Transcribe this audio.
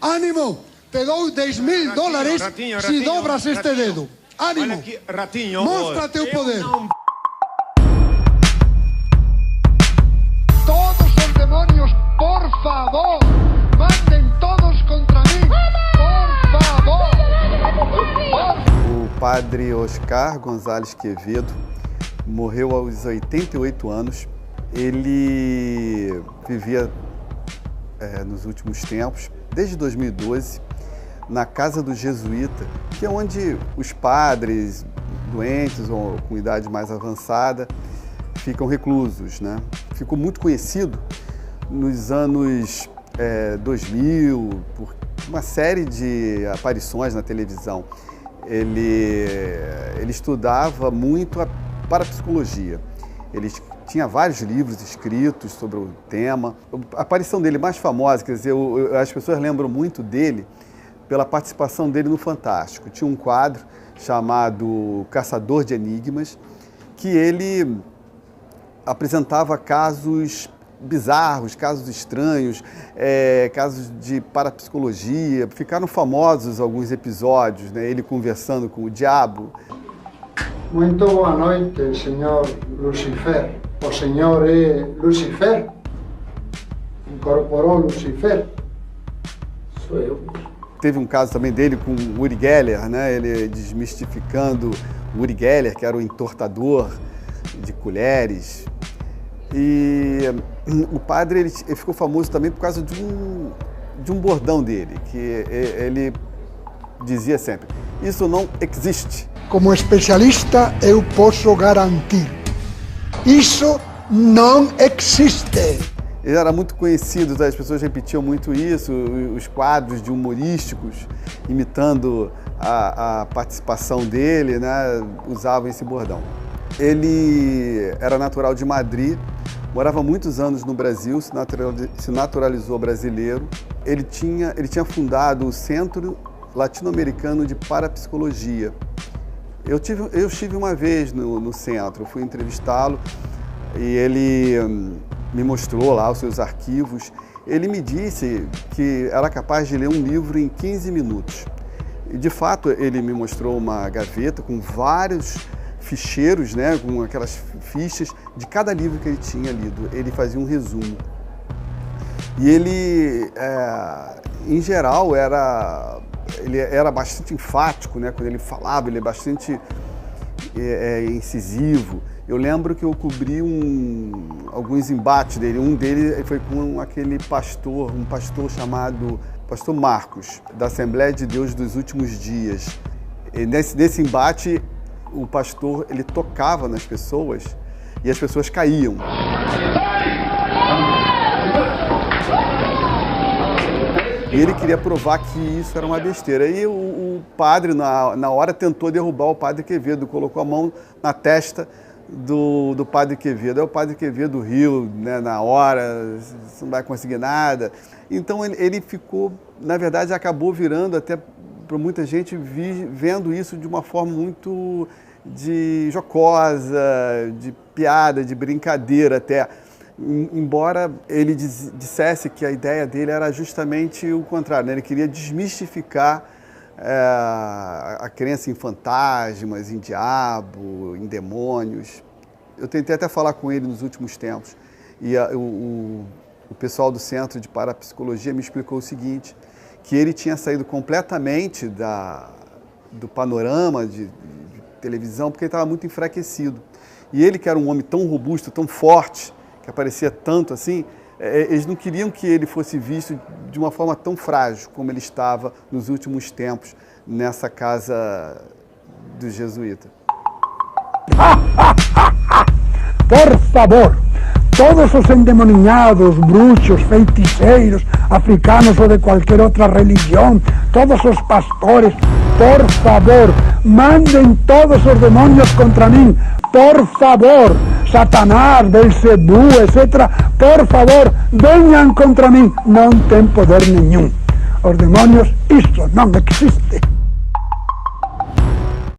¡Ánimo! Te doy $10.000 si dobras este dedo. ¡Ánimo! Olha aqui, Ratinho. Mostra teu poder. Todos los demonios, por favor, manden todos contra mí. Por favor. O padre Oscar Gonzalez Quevedo morreu aos 88 anos. Ele vivia nos últimos tempos, desde 2012, na Casa do Jesuíta, que é onde os padres doentes ou com idade mais avançada ficam reclusos, né? Ficou muito conhecido nos anos 2000 por uma série de aparições na televisão. Ele estudava muito a parapsicologia. Ele tinha vários livros escritos sobre o tema. A aparição dele mais famosa, quer dizer, as pessoas lembram muito dele pela participação dele no Fantástico. Tinha um quadro chamado Caçador de Enigmas, que ele apresentava casos bizarros, casos estranhos, casos de parapsicologia. Ficaram famosos alguns episódios, né? Ele conversando com o diabo. Muito boa noite, senhor Lucifer. O senhor é Lucifer? Incorporou Lucifer? Sou eu. Teve um caso também dele com o Uri Geller, né? Ele desmistificando o Uri Geller, que era o entortador de colheres. E o padre ele ficou famoso também por causa de um bordão dele, que ele dizia sempre: isso não existe. Como especialista, eu posso garantir. Isso não existe. Ele era muito conhecido, as pessoas repetiam muito isso, os quadros de humorísticos, imitando a participação dele, né, usavam esse bordão. Ele era natural de Madrid, morava muitos anos no Brasil, se naturalizou brasileiro. Ele tinha fundado o Centro Latino-Americano de Parapsicologia. Eu estive uma vez no centro, fui entrevistá-lo e ele me mostrou lá os seus arquivos. Ele me disse que era capaz de ler um livro em 15 minutos. E, de fato, ele me mostrou uma gaveta com vários ficheiros, né, com aquelas fichas de cada livro que ele tinha lido. Ele fazia um resumo. E ele, em geral, ele era bastante enfático, né? Quando ele falava, ele é bastante incisivo. Eu lembro que eu cobri alguns embates dele. Um dele foi com aquele pastor, um pastor chamado Pastor Marcos, da Assembleia de Deus dos Últimos Dias. E nesse embate, o pastor ele tocava nas pessoas e as pessoas caíam. E ele queria provar que isso era uma besteira. E o padre, na hora, tentou derrubar o padre Quevedo, colocou a mão na testa do padre Quevedo. Aí o padre Quevedo riu, né, na hora, você não vai conseguir nada. Então ele ficou, na verdade, acabou virando até para muita gente vendo isso de uma forma muito jocosa, de piada, de brincadeira até. Embora ele dissesse que a ideia dele era justamente o contrário, né? Ele queria desmistificar a crença em fantasmas, em diabo, em demônios. Eu tentei até falar com ele nos últimos tempos e o pessoal do Centro de Parapsicologia me explicou o seguinte, que ele tinha saído completamente do panorama de televisão porque ele estava muito enfraquecido. E ele, que era um homem tão robusto, tão forte, que aparecia tanto assim, eles não queriam que ele fosse visto de uma forma tão frágil como ele estava nos últimos tempos nessa casa do jesuíta. Por favor, todos os endemoniados, bruxos, feiticeiros, africanos ou de qualquer outra religião, todos os pastores, por favor, mandem todos os demônios contra mim. Por favor, Satanás, Belzebu, etc. Por favor, venham contra mim. Não tem poder nenhum. Os demônios, isso não existe.